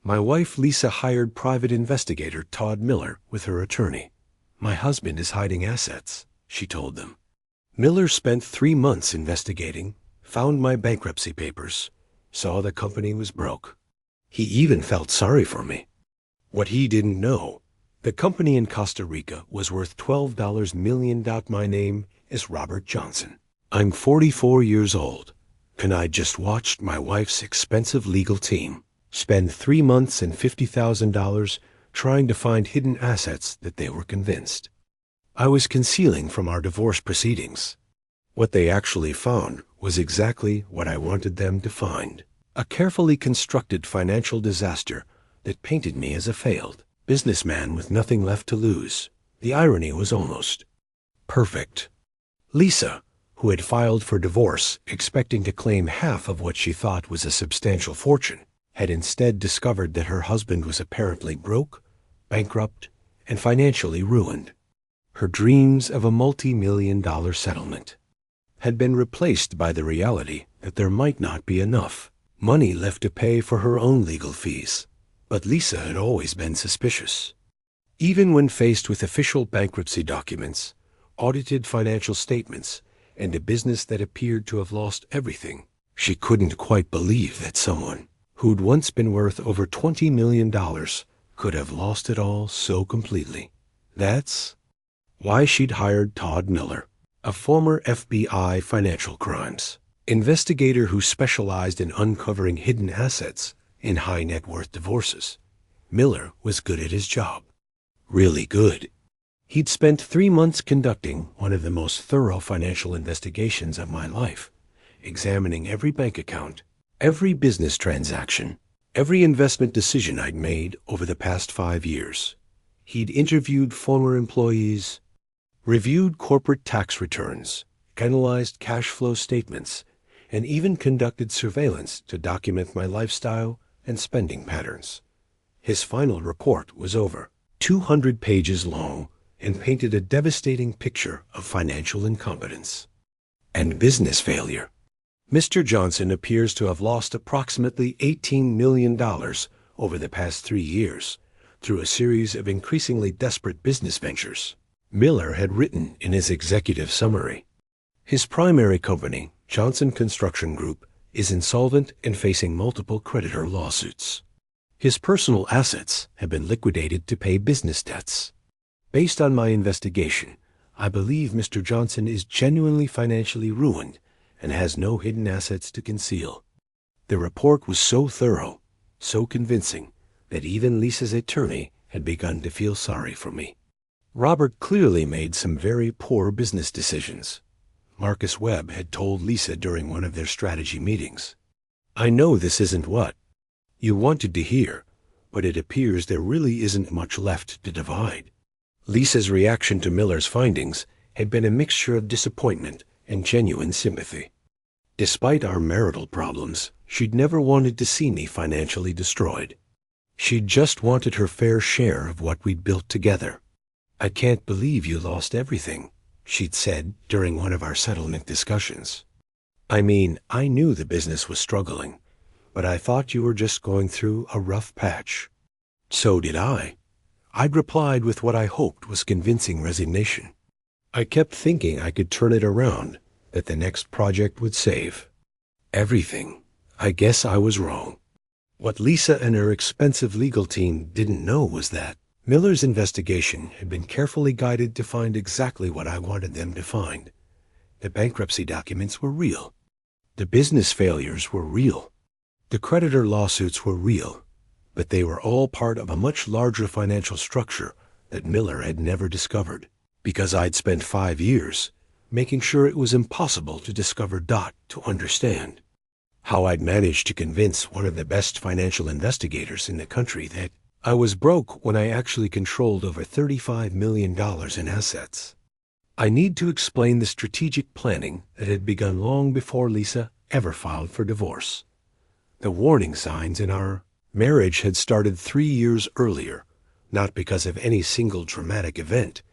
My wife Lisa hired private investigator Todd Miller with her attorney. My husband is hiding assets, she told them. Miller spent 3 months investigating, found my bankruptcy papers, saw the company was broke. He even felt sorry for me. What he didn't know, the company in Costa Rica was worth $12 million. My name is Robert Johnson. I'm 44 years old, and I just watched my wife's expensive legal team spend 3 months and $50,000 trying to find hidden assets that they were convinced I was concealing from our divorce proceedings. What they actually found was exactly what I wanted them to find: a carefully constructed financial disaster that painted me as a failed businessman with nothing left to lose. The irony was almost perfect. Lisa, who had filed for divorce expecting to claim half of what she thought was a substantial fortune, had instead discovered that her husband was apparently broke, bankrupt, and financially ruined. Her dreams of a multi-million-dollar settlement had been replaced by the reality that there might not be enough money left to pay for her own legal fees. But Lisa had always been suspicious. Even when faced with official bankruptcy documents, audited financial statements, and a business that appeared to have lost everything, she couldn't quite believe that someone who'd once been worth over $20 million could have lost it all so completely. That's why she'd hired Todd Miller, a former FBI financial crimes investigator who specialized in uncovering hidden assets in high-net-worth divorces. Miller was good at his job. Really good. He'd spent 3 months conducting one of the most thorough financial investigations of my life, examining every bank account, every business transaction, every investment decision I'd made over the past 5 years. He'd interviewed former employees, reviewed corporate tax returns, analyzed cash flow statements, and even conducted surveillance to document my lifestyle and spending patterns. His final report was over 200 pages long and painted a devastating picture of financial incompetence and business failure. Mr. Johnson appears to have lost approximately $18 million over the past 3 years through a series of increasingly desperate business ventures. Miller had written in his executive summary. His primary company, Johnson Construction Group, is insolvent and facing multiple creditor lawsuits. His personal assets have been liquidated to pay business debts. Based on my investigation, I believe Mr. Johnson is genuinely financially ruined and has no hidden assets to conceal. The report was so thorough, so convincing, that even Lisa's attorney had begun to feel sorry for me. Robert clearly made some very poor business decisions. Marcus Webb had told Lisa during one of their strategy meetings. I know this isn't what you wanted to hear, but it appears there really isn't much left to divide. Lisa's reaction to Miller's findings had been a mixture of disappointment and genuine sympathy. Despite our marital problems, she'd never wanted to see me financially destroyed. She'd just wanted her fair share of what we'd built together. I can't believe you lost everything, she'd said during one of our settlement discussions. I mean, I knew the business was struggling, but I thought you were just going through a rough patch. So did I. I'd replied with what I hoped was convincing resignation. I kept thinking I could turn it around, that the next project would save everything. I guess I was wrong. What Lisa and her expensive legal team didn't know was that Miller's investigation had been carefully guided to find exactly what I wanted them to find. The bankruptcy documents were real. The business failures were real. The creditor lawsuits were real, but they were all part of a much larger financial structure that Miller had never discovered, because I'd spent 5 years making sure it was impossible to discover to understand. How I'd managed to convince one of the best financial investigators in the country that I was broke when I actually controlled over $35 million in assets. I need to explain the strategic planning that had begun long before Lisa ever filed for divorce. The warning signs in our marriage had started 3 years earlier, not because of any single dramatic event,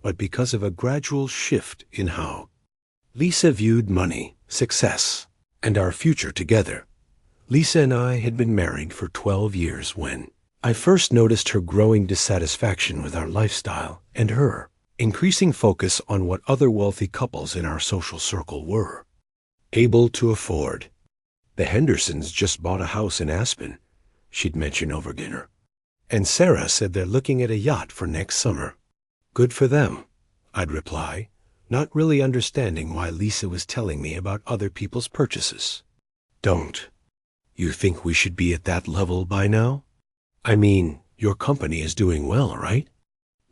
but because of a gradual shift in how Lisa viewed money, success, and our future together. Lisa and I had been married for 12 years when I first noticed her growing dissatisfaction with our lifestyle and her increasing focus on what other wealthy couples in our social circle were able to afford. The Hendersons just bought a house in Aspen, she'd mention over dinner. And Sarah said they're looking at a yacht for next summer. Good for them, I'd reply, not really understanding why Lisa was telling me about other people's purchases. Don't you think we should be at that level by now? I mean, your company is doing well, right?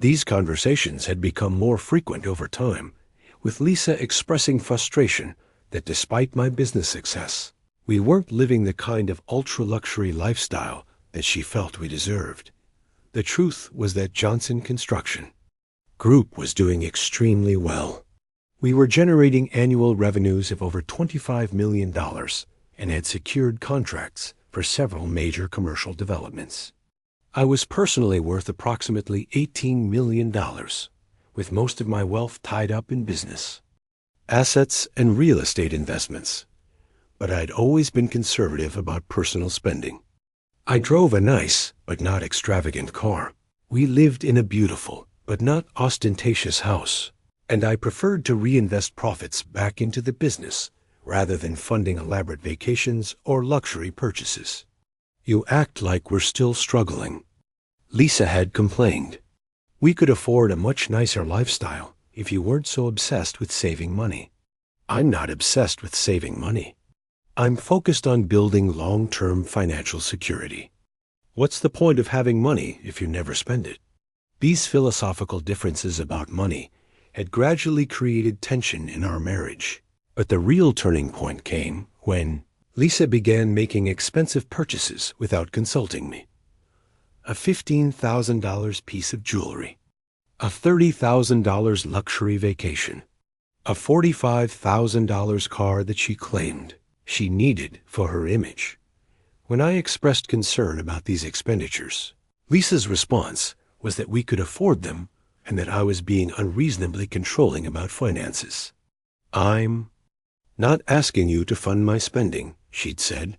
These conversations had become more frequent over time, with Lisa expressing frustration that despite my business success, we weren't living the kind of ultra-luxury lifestyle that she felt we deserved. The truth was that Johnson Construction Group was doing extremely well. We were generating annual revenues of over $25 million and had secured contracts for several major commercial developments. I was personally worth approximately $18 million, with most of my wealth tied up in business, assets, and real estate investments. But I'd always been conservative about personal spending. I drove a nice, but not extravagant car. We lived in a beautiful, but not ostentatious house, and I preferred to reinvest profits back into the business rather than funding elaborate vacations or luxury purchases. You act like we're still struggling, Lisa had complained. We could afford a much nicer lifestyle if you weren't so obsessed with saving money. I'm not obsessed with saving money. I'm focused on building long-term financial security. What's the point of having money if you never spend it? These philosophical differences about money had gradually created tension in our marriage. But the real turning point came when Lisa began making expensive purchases without consulting me. A $15,000 piece of jewelry, a $30,000 luxury vacation, a $45,000 car that she claimed she needed for her image. When I expressed concern about these expenditures, Lisa's response was that we could afford them and that I was being unreasonably controlling about finances. I'm not asking you to fund my spending, she'd said.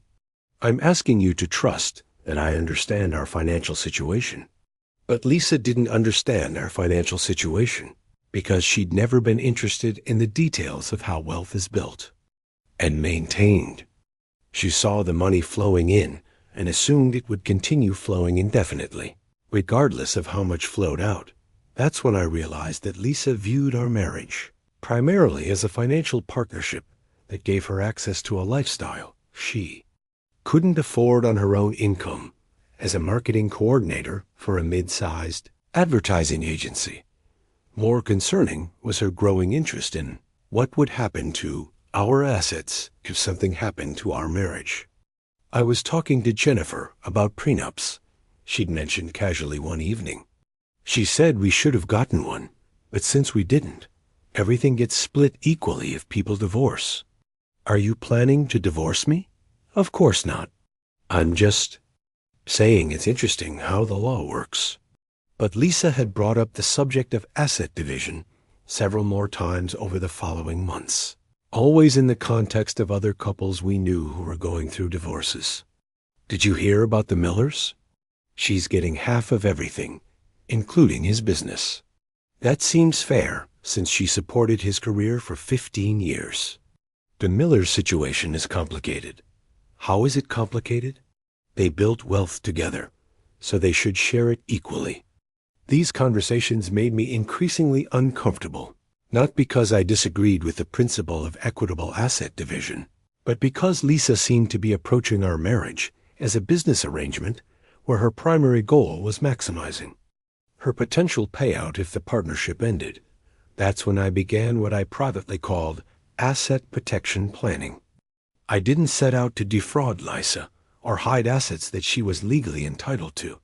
I'm asking you to trust that I understand our financial situation. But Lisa didn't understand our financial situation because she'd never been interested in the details of how wealth is built and maintained. She saw the money flowing in and assumed it would continue flowing indefinitely, regardless of how much flowed out. That's when I realized that Lisa viewed our marriage primarily as a financial partnership that gave her access to a lifestyle she couldn't afford on her own income as a marketing coordinator for a mid-sized advertising agency. More concerning was her growing interest in what would happen to our assets if something happened to our marriage. I was talking to Jennifer about prenups, she'd mentioned casually one evening. She said we should have gotten one, but since we didn't, everything gets split equally if people divorce. Are you planning to divorce me? Of course not. I'm just saying it's interesting how the law works. But Lisa had brought up the subject of asset division several more times over the following months, always in the context of other couples we knew who were going through divorces. Did you hear about the Millers? She's getting half of everything, including his business. That seems fair, since she supported his career for 15 years. The Millers' situation is complicated. How is it complicated? They built wealth together, so they should share it equally. These conversations made me increasingly uncomfortable, not because I disagreed with the principle of equitable asset division, but because Lisa seemed to be approaching our marriage as a business arrangement where her primary goal was maximizing her potential payout if the partnership ended. That's when I began what I privately called asset protection planning. I didn't set out to defraud Lisa or hide assets that she was legally entitled to.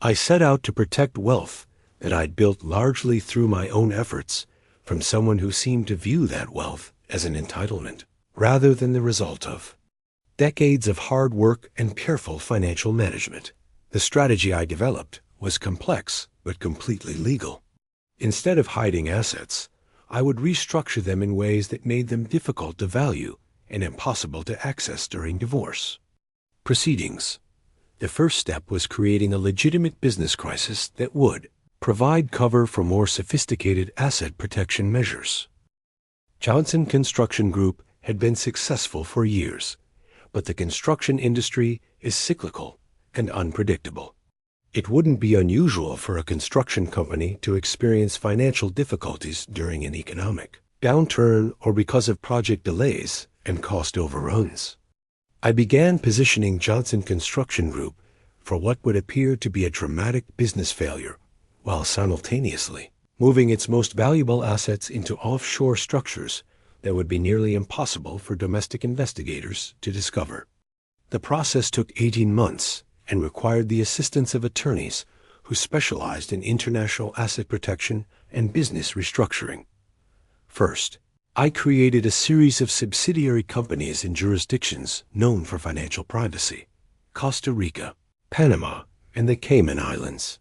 I set out to protect wealth that I'd built largely through my own efforts from someone who seemed to view that wealth as an entitlement rather than the result of decades of hard work and careful financial management. The strategy I developed was complex but completely legal. Instead of hiding assets, I would restructure them in ways that made them difficult to value and impossible to access during divorce. proceedings. The first step was creating a legitimate business crisis that would provide cover for more sophisticated asset protection measures. Johnson Construction Group had been successful for years, but the construction industry is cyclical and unpredictable. It wouldn't be unusual for a construction company to experience financial difficulties during an economic downturn or because of project delays and cost overruns. I began positioning Johnson Construction Group for what would appear to be a dramatic business failure, while simultaneously moving its most valuable assets into offshore structures that would be nearly impossible for domestic investigators to discover. The process took 18 months and required the assistance of attorneys who specialized in international asset protection and business restructuring. First, I created a series of subsidiary companies in jurisdictions known for financial privacy: Costa Rica, Panama, and the Cayman Islands.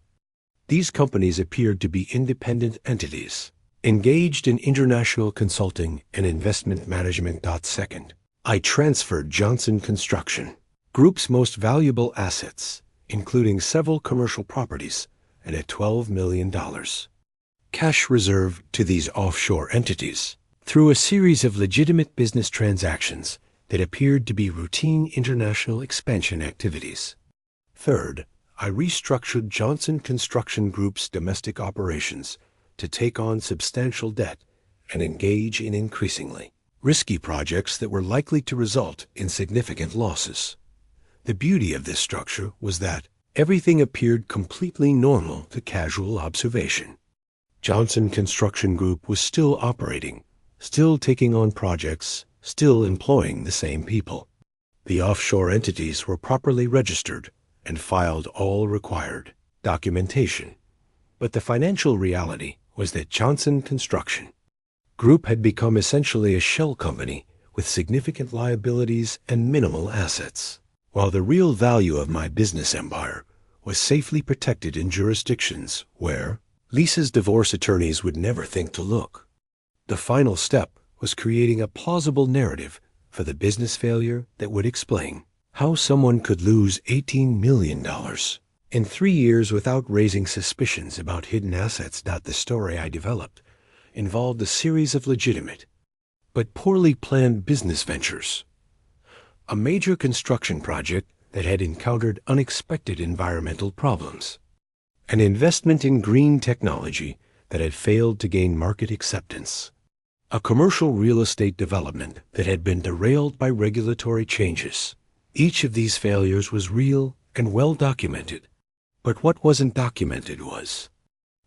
These companies appeared to be independent entities, engaged in international consulting and investment management. Second, I transferred Johnson Construction Group's most valuable assets, including several commercial properties and a $12 million cash reserve, to these offshore entities through a series of legitimate business transactions that appeared to be routine international expansion activities. Third, I restructured Johnson Construction Group's domestic operations to take on substantial debt and engage in increasingly risky projects that were likely to result in significant losses. The beauty of this structure was that everything appeared completely normal to casual observation. Johnson Construction Group was still operating, still taking on projects, still employing the same people. The offshore entities were properly registered and filed all required documentation. But the financial reality was that Johnson Construction Group had become essentially a shell company with significant liabilities and minimal assets, while the real value of my business empire was safely protected in jurisdictions where Lisa's divorce attorneys would never think to look. The final step was creating a plausible narrative for the business failure that would explain how someone could lose $18 million in 3 years without raising suspicions about hidden assets. The story I developed involved a series of legitimate but poorly planned business ventures. A major construction project that had encountered unexpected environmental problems. An investment in green technology that had failed to gain market acceptance. A commercial real estate development that had been derailed by regulatory changes. Each of these failures was real and well documented. But what wasn't documented was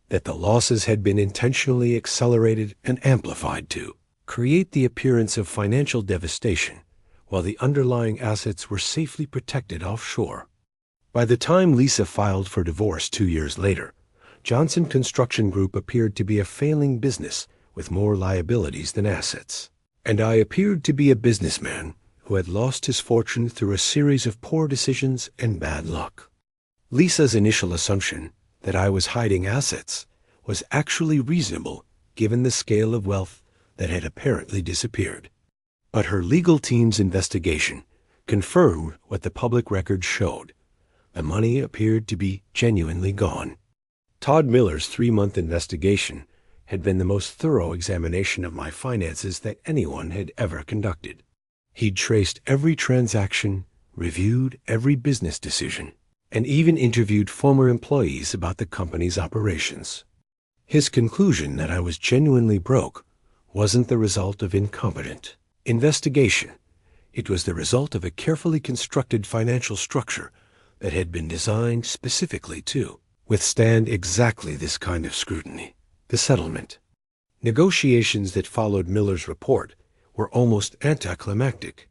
that the losses had been intentionally accelerated and amplified to create the appearance of financial devastation, while the underlying assets were safely protected offshore. By the time Lisa filed for divorce 2 years later, Johnson Construction Group appeared to be a failing business with more liabilities than assets. And I appeared to be a businessman who had lost his fortune through a series of poor decisions and bad luck. Lisa's initial assumption that I was hiding assets was actually reasonable given the scale of wealth that had apparently disappeared. But her legal team's investigation confirmed what the public record showed. The money appeared to be genuinely gone. Todd Miller's 3-month investigation had been the most thorough examination of my finances that anyone had ever conducted. He'd traced every transaction, reviewed every business decision, and even interviewed former employees about the company's operations. His conclusion that I was genuinely broke wasn't the result of incompetent investigation. It was the result of a carefully constructed financial structure that had been designed specifically to withstand exactly this kind of scrutiny. The settlement negotiations that followed Miller's report were almost anticlimactic.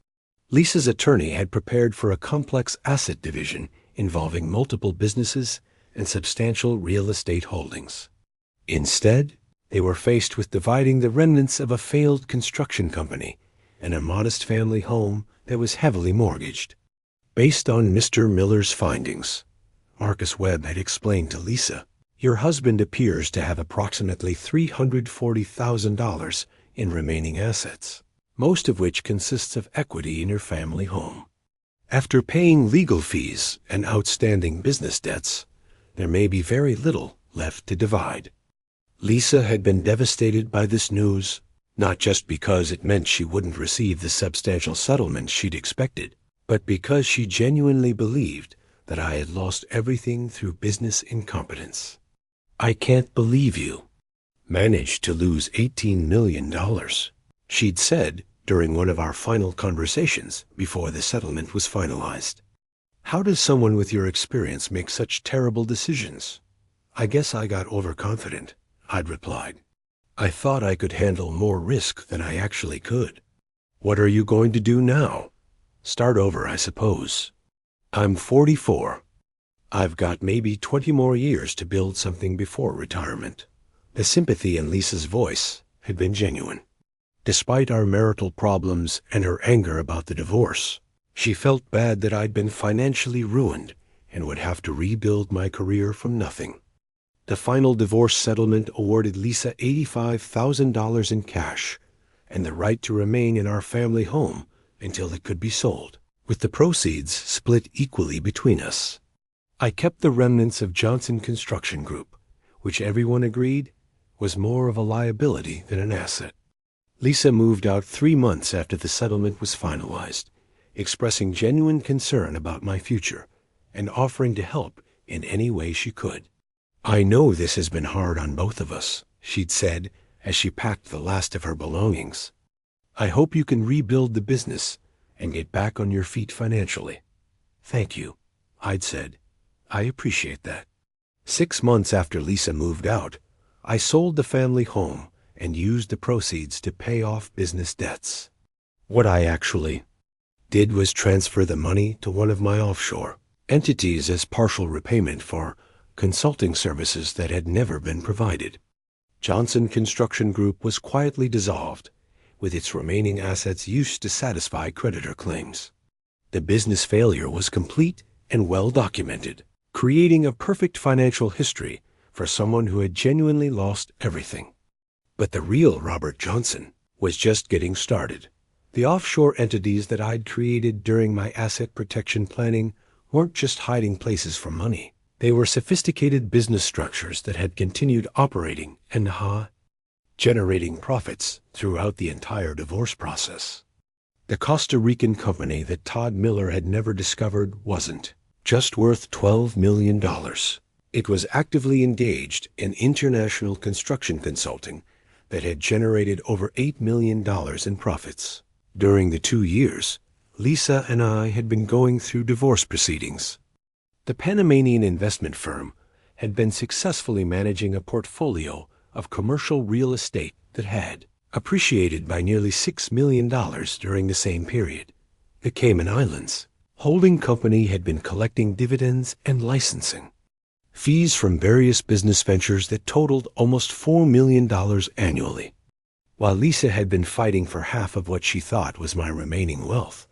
Lisa's attorney had prepared for a complex asset division involving multiple businesses and substantial real estate holdings. Instead, they were faced with dividing the remnants of a failed construction company and a modest family home that was heavily mortgaged. Based on Mr. Miller's findings, Marcus Webb had explained to Lisa, "Your husband appears to have approximately $340,000 in remaining assets, most of which consists of equity in your family home. After paying legal fees and outstanding business debts, there may be very little left to divide. Lisa had been devastated by this news, not just because it meant she wouldn't receive the substantial settlement she'd expected, but because she genuinely believed that I had lost everything through business incompetence. "I can't believe you managed to lose $18 million, she'd said during one of our final conversations before the settlement was finalized. "How does someone with your experience make such terrible decisions?" "I guess I got overconfident," I'd replied. "I thought I could handle more risk than I actually could." "What are you going to do now?" "Start over, I suppose. I'm 44. I've got maybe 20 more years to build something before retirement." The sympathy in Lisa's voice had been genuine. Despite our marital problems and her anger about the divorce, she felt bad that I'd been financially ruined and would have to rebuild my career from nothing. The final divorce settlement awarded Lisa $85,000 in cash and the right to remain in our family home until it could be sold, with the proceeds split equally between us. I kept the remnants of Johnson Construction Group, which everyone agreed was more of a liability than an asset. Lisa moved out 3 months after the settlement was finalized, expressing genuine concern about my future and offering to help in any way she could. "I know this has been hard on both of us," she'd said as she packed the last of her belongings. "I hope you can rebuild the business and get back on your feet financially." "Thank you," I'd said. "I appreciate that." 6 months after Lisa moved out, I sold the family home and used the proceeds to pay off business debts. What I actually did was transfer the money to one of my offshore entities as partial repayment for consulting services that had never been provided. Johnson Construction Group was quietly dissolved, with its remaining assets used to satisfy creditor claims. The business failure was complete and well documented, creating a perfect financial history for someone who had genuinely lost everything. But the real Robert Johnson was just getting started. The offshore entities that I'd created during my asset protection planning weren't just hiding places for money. They were sophisticated business structures that had continued operating and generating profits throughout the entire divorce process. The Costa Rican company that Todd Miller had never discovered wasn't just worth $12 million. It was actively engaged in international construction consulting that had generated over $8 million in profits. During the 2 years, Lisa and I had been going through divorce proceedings. The Panamanian investment firm had been successfully managing a portfolio of commercial real estate that had appreciated by nearly $6 million during the same period. The Cayman Islands holding company had been collecting dividends and licensing fees from various business ventures that totaled almost $4 million annually. While Lisa had been fighting for half of what she thought was my remaining wealth,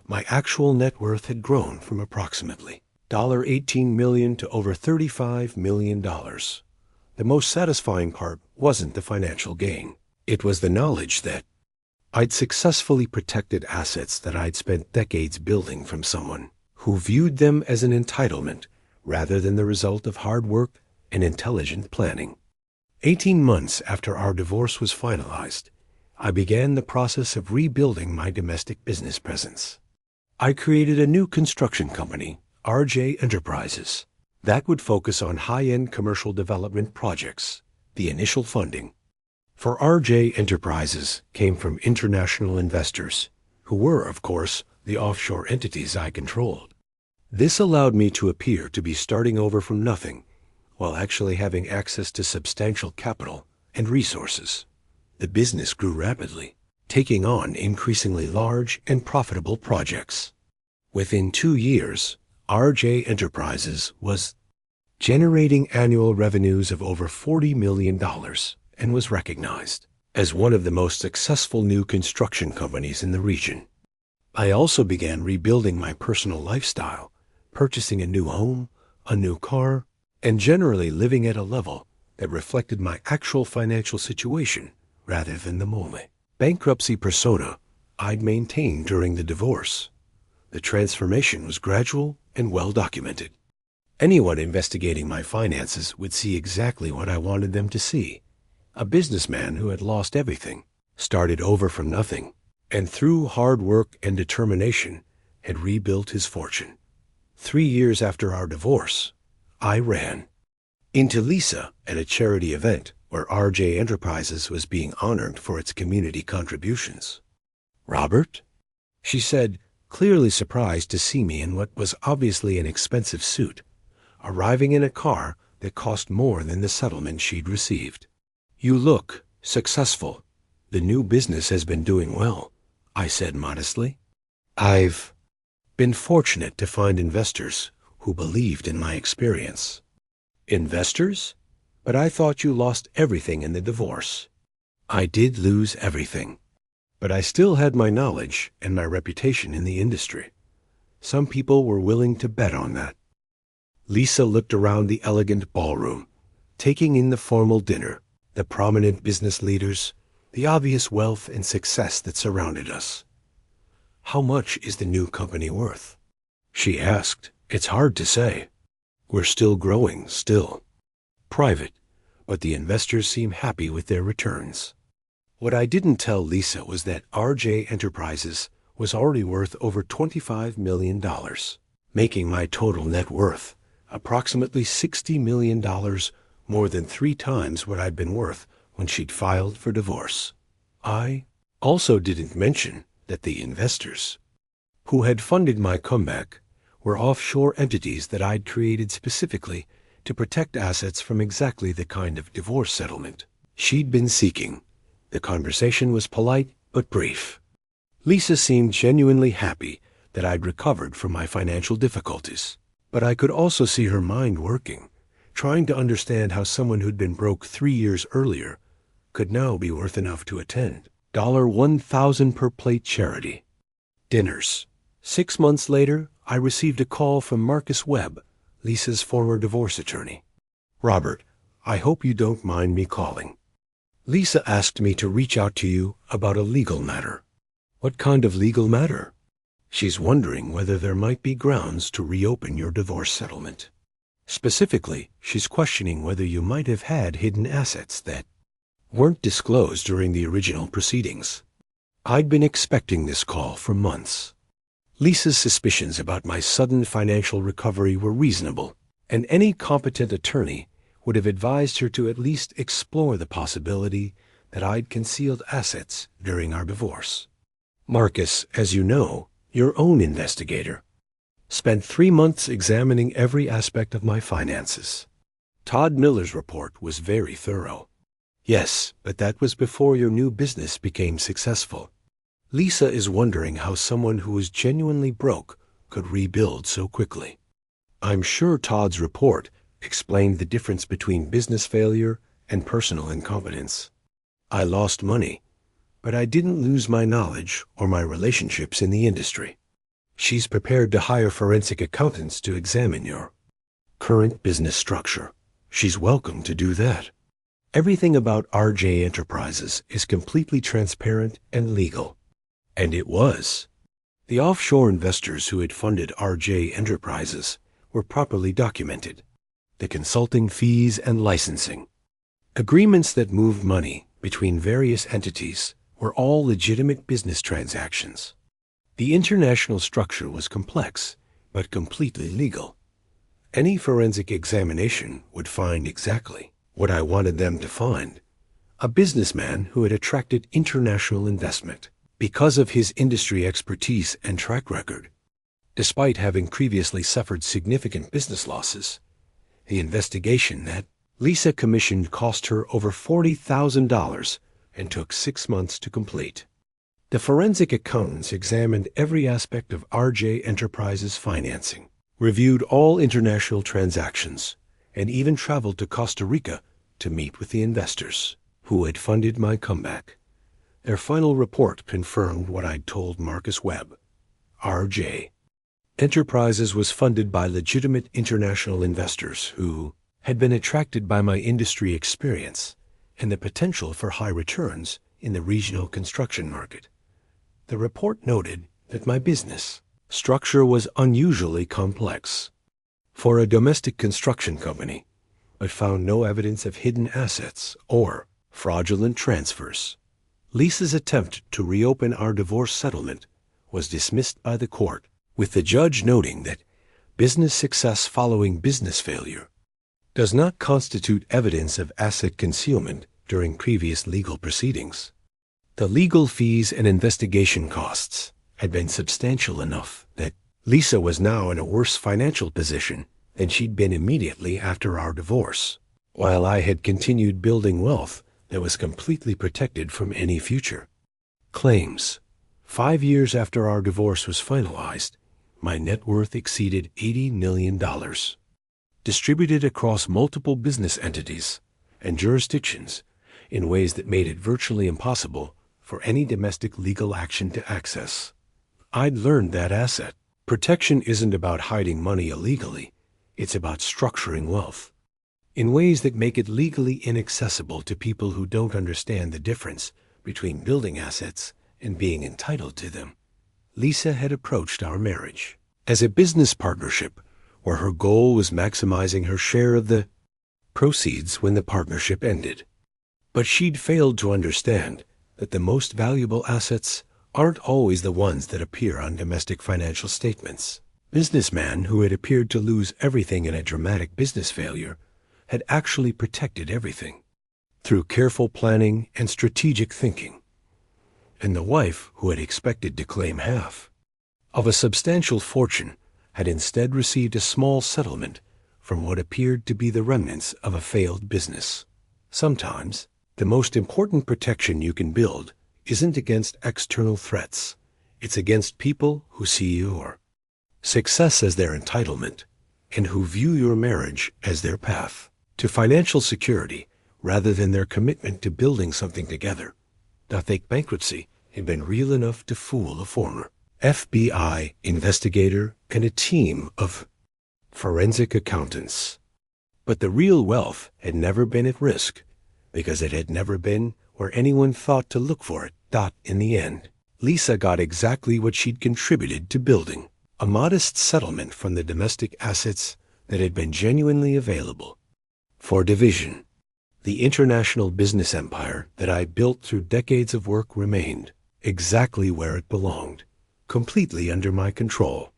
my actual net worth had grown from approximately $18 million to over $35 million. The most satisfying part wasn't the financial gain. It was the knowledge that I'd successfully protected assets that I'd spent decades building from someone who viewed them as an entitlement rather than the result of hard work and intelligent planning. 18 months after our divorce was finalized, I began the process of rebuilding my domestic business presence. I created a new construction company, RJ Enterprises, that would focus on high-end commercial development projects. The initial funding for RJ Enterprises came from international investors, who were, of course, the offshore entities I controlled. This allowed me to appear to be starting over from nothing, while actually having access to substantial capital and resources. The business grew rapidly, taking on increasingly large and profitable projects. Within 2 years, RJ Enterprises was generating annual revenues of over $40 million and was recognized as one of the most successful new construction companies in the region. I also began rebuilding my personal lifestyle, purchasing a new home, a new car, and generally living at a level that reflected my actual financial situation rather than the bankruptcy persona I'd maintained during the divorce. The transformation was gradual and well documented. Anyone investigating my finances would see exactly what I wanted them to see. A businessman who had lost everything, started over from nothing, and through hard work and determination had rebuilt his fortune. 3 years after our divorce, I ran into Lisa at a charity event where RJ Enterprises was being honored for its community contributions. "Robert?" she said, clearly surprised to see me in what was obviously an expensive suit, arriving in a car that cost more than the settlement she'd received. "You look successful. The new business has been doing well," I said modestly. "I've been fortunate to find investors who believed in my experience." "Investors? But I thought you lost everything in the divorce." "I did lose everything, but I still had my knowledge and my reputation in the industry. Some people were willing to bet on that." Lisa looked around the elegant ballroom, taking in the formal dinner, the prominent business leaders, the obvious wealth and success that surrounded us. "How much is the new company worth?" she asked. "It's hard to say. We're still growing, still. Private, but the investors seem happy with their returns." What I didn't tell Lisa was that RJ Enterprises was already worth over $25 million, making my total net worth approximately $60 million, more than 3 times what I'd been worth when she'd filed for divorce. I also didn't mention that the investors who had funded my comeback were offshore entities that I'd created specifically to protect assets from exactly the kind of divorce settlement she'd been seeking. The conversation was polite but brief. Lisa seemed genuinely happy that I'd recovered from my financial difficulties, but I could also see her mind working, trying to understand how someone who'd been broke 3 years earlier could now be worth enough to attend $1,000 per plate charity dinners. 6 months later, I received a call from Marcus Webb, Lisa's former divorce attorney. "Robert, I hope you don't mind me calling. Lisa asked me to reach out to you about a legal matter." "What kind of legal matter?" "She's wondering whether there might be grounds to reopen your divorce settlement. Specifically, she's questioning whether you might have had hidden assets that weren't disclosed during the original proceedings." I'd been expecting this call for months. Lisa's suspicions about my sudden financial recovery were reasonable, and any competent attorney would have advised her to at least explore the possibility that I'd concealed assets during our divorce. Marcus, as you know, your own investigator, spent 3 months examining every aspect of my finances. Todd Miller's report was very thorough. Yes, but that was before your new business became successful. Lisa is wondering how someone who was genuinely broke could rebuild so quickly. I'm sure Todd's report explained the difference between business failure and personal incompetence. I lost money, but I didn't lose my knowledge or my relationships in the industry. She's prepared to hire forensic accountants to examine your current business structure. She's welcome to do that. Everything about RJ Enterprises is completely transparent and legal. And it was. The offshore investors who had funded RJ Enterprises were properly documented. The consulting fees and licensing agreements that moved money between various entities were all legitimate business transactions. The international structure was complex, but completely legal. Any forensic examination would find exactly what I wanted them to find: a businessman who had attracted international investment because of his industry expertise and track record. Despite having previously suffered significant business losses, the investigation that Lisa commissioned cost her over $40,000 and took 6 months to complete. The forensic accountants examined every aspect of RJ Enterprises' financing, reviewed all international transactions, and even traveled to Costa Rica to meet with the investors who had funded my comeback. Their final report confirmed what I'd told Marcus Webb. RJ Enterprises was funded by legitimate international investors who had been attracted by my industry experience and the potential for high returns in the regional construction market. The report noted that my business structure was unusually complex. For a domestic construction company, it found no evidence of hidden assets or fraudulent transfers. Lisa's attempt to reopen our divorce settlement was dismissed by the court, with the judge noting that business success following business failure does not constitute evidence of asset concealment during previous legal proceedings. The legal fees and investigation costs had been substantial enough that Lisa was now in a worse financial position than she'd been immediately after our divorce, while I had continued building wealth that was completely protected from any future claims. 5 years after our divorce was finalized, my net worth exceeded $80 million, distributed across multiple business entities and jurisdictions in ways that made it virtually impossible for any domestic legal action to access. I'd learned that asset protection isn't about hiding money illegally, it's about structuring wealth in ways that make it legally inaccessible to people who don't understand the difference between building assets and being entitled to them. Lisa had approached our marriage as a business partnership where her goal was maximizing her share of the proceeds when the partnership ended. But she'd failed to understand that the most valuable assets aren't always the ones that appear on domestic financial statements. Businessman who had appeared to lose everything in a dramatic business failure had actually protected everything through careful planning and strategic thinking. And the wife who had expected to claim half of a substantial fortune had instead received a small settlement from what appeared to be the remnants of a failed business. Sometimes, the most important protection you can build isn't against external threats. It's against people who see your success as their entitlement and who view your marriage as their path to financial security rather than their commitment to building something together. I think bankruptcy had been real enough to fool a former FBI investigator and a team of forensic accountants. But the real wealth had never been at risk because it had never been where anyone thought to look for it. In the end, Lisa got exactly what she'd contributed to building, a modest settlement from the domestic assets that had been genuinely available for division. The international business empire that I built through decades of work remained exactly where it belonged, completely under my control.